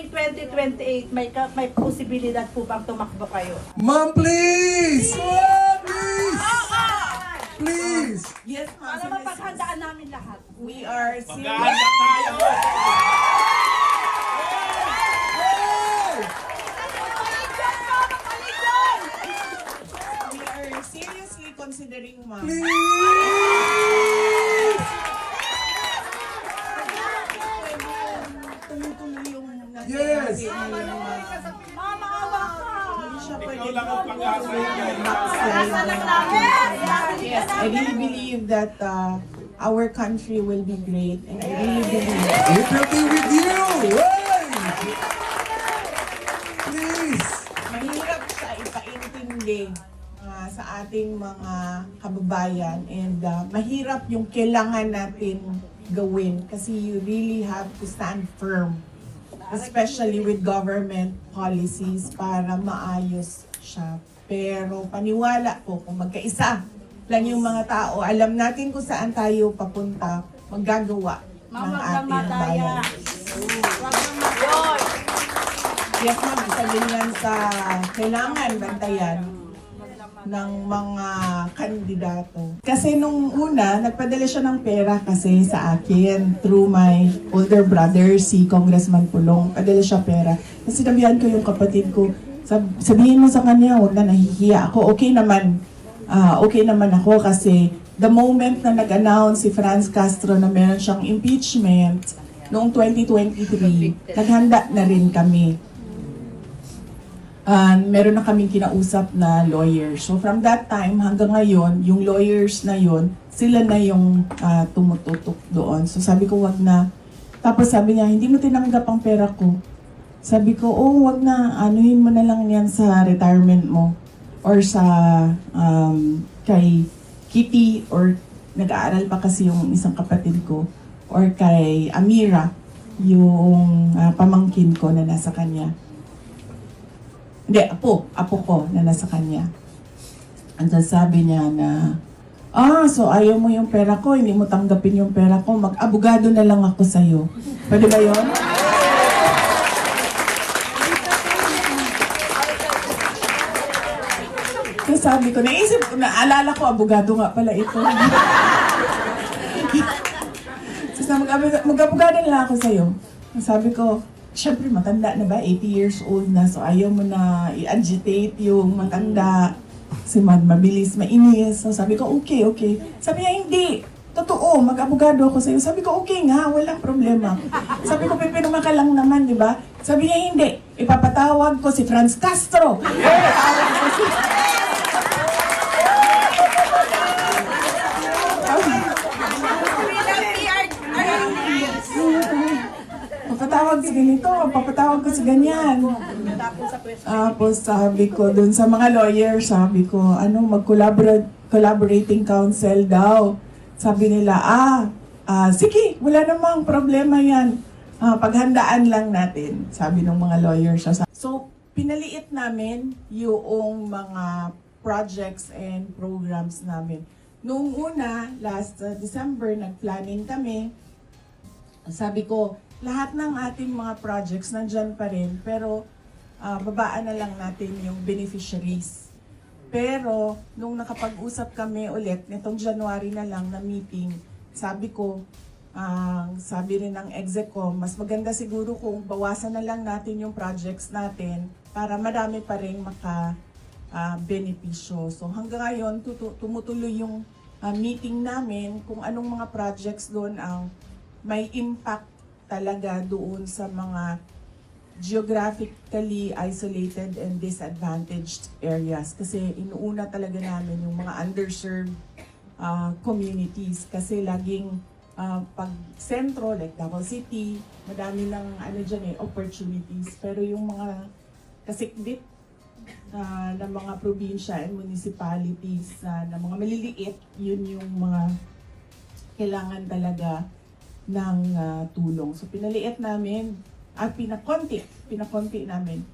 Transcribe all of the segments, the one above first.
coming 2028, may posibilidad po bang tumakbo kayo? Ma'am, please! Ma'am, please! Please! Yes, ma'am. Para mapaghandaan namin lahat. We are serious. Maghahanda tayo! We are seriously considering, ma'am. Please! Tuloy-tuloy yung Yes. Mama, awa ka! Hindi siya Ikaw pwede lang ang pag-asa niya. Asa lang namin! Yes, I really believe that our country will be great, and I really believe. It will be with you! Hey! Please! Mahirap siya ipaintindi sa ating mga kababayan, and mahirap yung kailangan natin gawin kasi you really have to stand firm, especially with government policies para maayos siya. Pero paniwala po, kung magkaisa lang yung mga tao, alam natin kung saan tayo papunta, maggagawa ng Mama, ating madaya. bayan. Wag nang mayoy! Yes, ma'am, isa din yan sa kailangan bantayan ng mga kandidato. Kasi nung una, nagpadala siya ng pera kasi sa akin through my older brother, si Congressman Pulong. Padala siya pera. Kasi sinabihan ko yung kapatid ko, sabihin mo sa kanya, huwag na nahihiya ako. Okay naman ako kasi the moment na nag-announce si Franz Castro na meron siyang impeachment noong 2023, naghanda na rin kami. Meron na kaming kinausap na lawyer. So from that time hanggang ngayon, yung lawyers na yon, sila na yung tumututok doon. So sabi ko, wag na. Tapos sabi niya, hindi mo tinanggap ang pera ko. Sabi ko, wag na, anuhin mo na lang yan sa retirement mo. Or sa kay Kitty, or nag-aaral pa kasi yung isang kapatid ko. Or kay Amira, yung pamangkin ko na nasa kanya. Hindi, apo ko na nasa kanya. And then sabi niya na, so ayaw mo yung pera ko, hindi mo tanggapin yung pera ko, mag-abogado na lang ako sa'yo. Pwede ba yun? So sabi ko, naisip ko, naalala ko, abogado nga pala ito. So sabi ko, mag-abogado na lang ako sa'yo. Sabi ko, syempre matanda na ba? 80 years old na. So ayaw mo na i-agitate yung matanda. Si mabilis, mainis. So sabi ko, okay. Sabi niya, hindi. Totoo, mag-abogado ako sa'yo. Sabi ko, okay nga, walang problema. Sabi ko, pipirma ka lang naman, di ba? Sabi niya, hindi. Ipapatawag ko si Franz Castro. Papatawag ko sa ganyan. Tapos sabi ko dun sa mga lawyers, sabi ko, mag-collaborating counsel daw. Sabi nila, sige, wala namang problema yan. Paghandaan lang natin, sabi ng mga lawyers. So, pinaliit namin yung mga projects and programs namin. Noong una, last December, nag-planning kami. Sabi ko, lahat ng ating mga projects nandyan pa rin, pero babaan na lang natin yung beneficiaries. Pero, nung nakapag-usap kami ulit, nitong January na lang na meeting, sabi ko, sabi rin ng Execo, mas maganda siguro kung bawasan na lang natin yung projects natin para marami pa rin maka-benepisyo. So hanggang ngayon, tumutuloy yung meeting namin kung anong mga projects doon ang may impact talaga doon sa mga geographically isolated and disadvantaged areas. Kasi inuuna talaga namin yung mga underserved communities. Kasi laging pag sentro, like Davao City, madami ng opportunities. Pero yung mga kasikbit na mga probinsya and municipalities na mga maliliit, yun yung mga kailangan talaga ng tulong. So pinaliit namin at pinakonti namin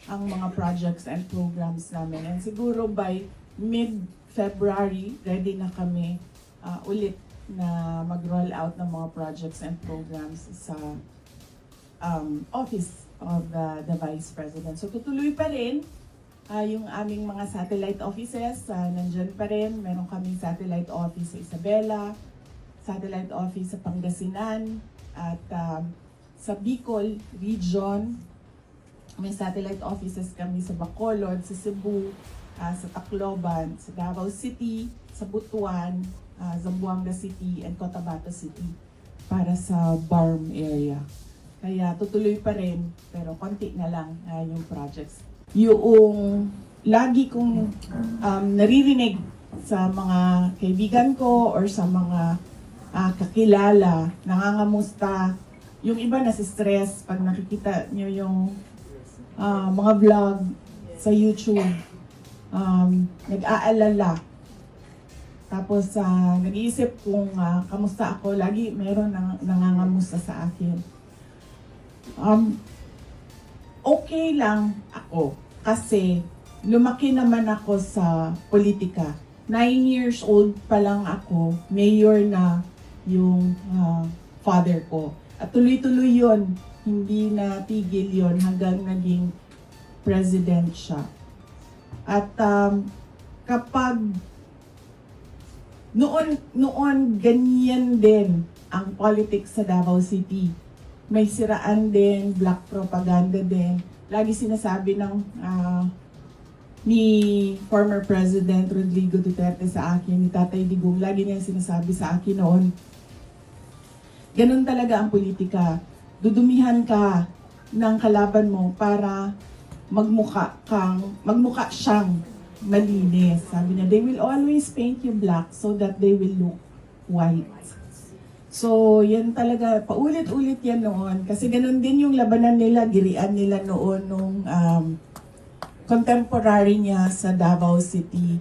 ang mga projects and programs namin. And siguro by mid-February, ready na kami ulit na mag-roll out ng mga projects and programs sa office of the Vice President. So tutuloy pa rin yung aming mga satellite offices, nandyan pa rin. Meron kaming satellite office sa Isabela, satellite office sa Pangasinan, at sa Bicol Region. May satellite offices kami sa Bacolod, sa Cebu, sa Tacloban, sa Davao City, sa Butuan, Zamboanga City, and Cotabato City para sa BARM area. Kaya tutuloy pa rin, pero konti na lang yung projects. Yung lagi kong naririnig sa mga kaibigan ko or sa mga kakilala, nangangamusta, yung iba nasi-stress pag nakikita nyo yung mga vlog sa YouTube, nag-aalala. Tapos nag-iisip kung kamusta ako, lagi meron nangangamusta sa akin. Okay lang ako kasi lumaki naman ako sa politika. 9 years old pa lang ako, mayor na yung father ko. At tuloy-tuloy yun, hindi na tigil yun hanggang naging president siya. At kapag noon ganyan din ang politics sa Davao City. May siraan din, black propaganda din. Lagi sinasabi ng ni former President Rodrigo Duterte sa akin, ni Tatay Digong, lagi niya sinasabi sa akin noon, ganun talaga ang politika. Dudumihan ka ng kalaban mo para magmukha siyang malinis. Sabi niya, they will always paint you black so that they will look white. So, yan talaga, paulit-ulit yan noon. Kasi ganun din yung labanan nila, girian nila noon nung contemporary niya sa Davao City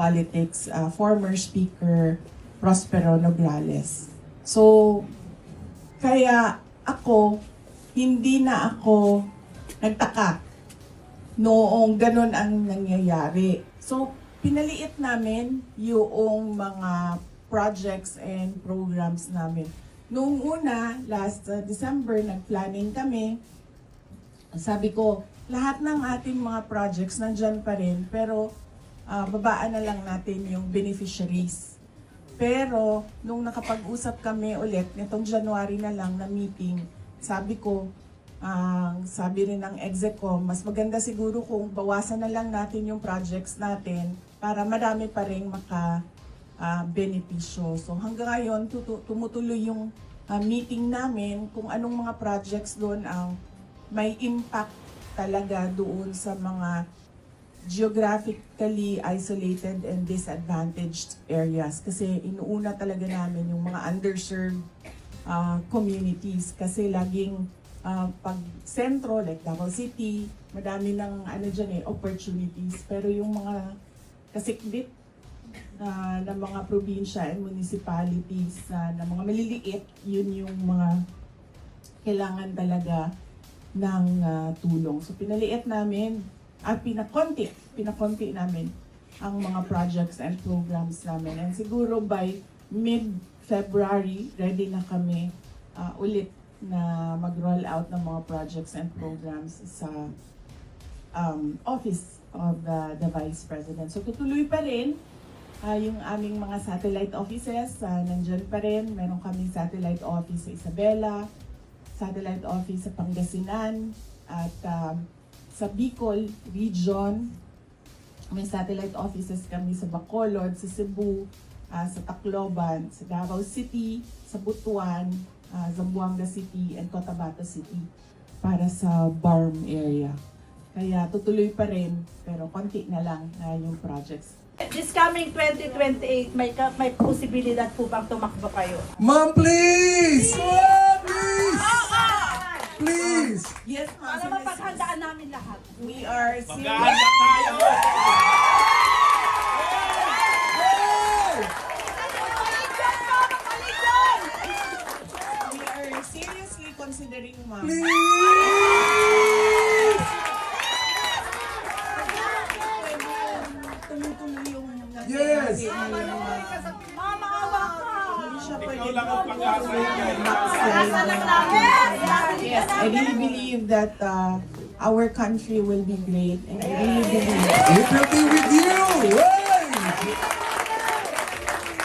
politics, former Speaker Prospero Nograles. So, kaya ako, hindi na ako nagtaka noong ganun ang nangyayari. So, pinaliit namin yung mga projects and programs namin. Noong una, last December, nag-planning kami. Sabi ko, lahat ng ating mga projects nandyan pa rin, pero babaan na lang natin yung beneficiaries. Pero, nung nakapag-usap kami ulit, nitong January na lang na meeting, sabi ko, sabi rin ng Execom, mas maganda siguro kung bawasan na lang natin yung projects natin para marami pa rin benepisyo. So hanggang ngayon, tumutuloy yung meeting namin kung anong mga projects doon ang may impact talaga doon sa mga geographically isolated and disadvantaged areas. Kasi inuuna talaga namin yung mga underserved communities. Kasi laging pag sentro, like Davao City, madami ng opportunities. Pero yung mga kasikbit na mga probinsya and municipalities na mga maliliit, yun yung mga kailangan talaga ng tulong. So pinaliit namin at pinakonti namin ang mga projects and programs namin. And siguro by mid-February, ready na kami ulit na mag-roll out ng mga projects and programs sa Office of the Vice President. So tutuloy pa rin yung aming mga satellite offices, nandyan pa rin. Meron kaming satellite office sa Isabela, satellite office sa Pangasinan, at sa Bicol Region. May satellite offices kami sa Bacolod, sa Cebu, sa Tacloban, sa Davao City, sa Butuan, Zamboanga City, and Cotabato City para sa BARM area. Kaya tutuloy pa rin, pero konti na lang yung projects. This coming 2028, may posibilidad po bang tumakbo kayo? Ma'am, please! Oh, please! Please! Yes, ma'am. Para mapaghandaan namin lahat. We are Maghahanda tayo! We are seriously considering, ma'am. Please! Tuloy-tuloy yung Yes! Hindi Mama, awa ka! siya pwede lang ang pag-asa yan, guys. Yes, I really believe that our country will be great. And I really believe It will be with you! Hey!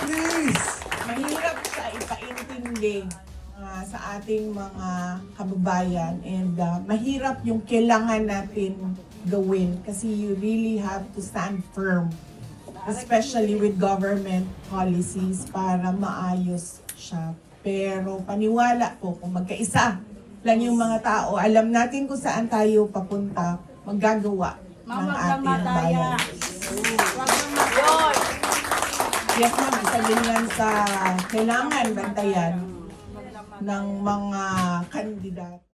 Please! mahirap siya ipaintindi sa ating mga kababayan. And mahirap yung kailangan natin gawin kasi you really have to stand firm. Especially with government policies para maayos siya. Pero paniwala po, kung magkaisa lang yung mga tao, alam natin kung saan tayo papunta, maggagawa ng ating bayan. Yes, ma'am, isa din yan sa kailangan bantayan ng mga kandidato.